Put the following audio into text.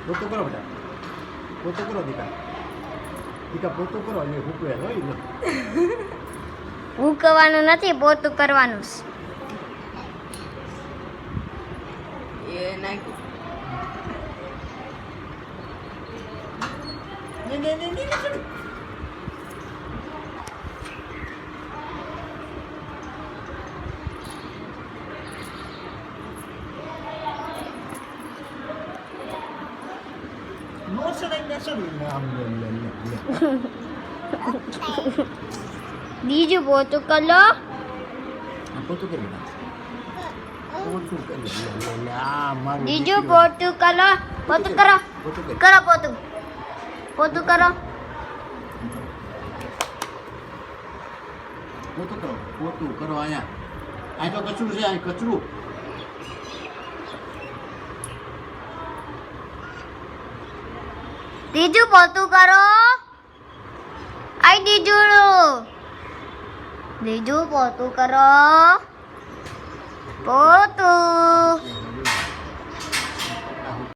પોતું કરો બેટા, પોતું કરો દીકા, દીકા પોતું કરો, એ હુકવે હોય ને. ભૂકવાનું નથી, પોતું કરવાનું છે. એ નાખ્યું. નો સડાઈ ને સડું આમ લે. બીજું પોતું કરો. આ પોતું કરી નાખ. પોતું કરી લે. આ મારું બીજું પોતું કરો. પોતું કરો. પોતું કરી. કરો પોતું. પોતું કરો. પોતું કરો, પોતું કરો અહીંયા. આ તો કચરું છે, આ કચરું. ત્રીજું પોતું કરો. આઈ ત્રીજું પોતું કરો. પોતું.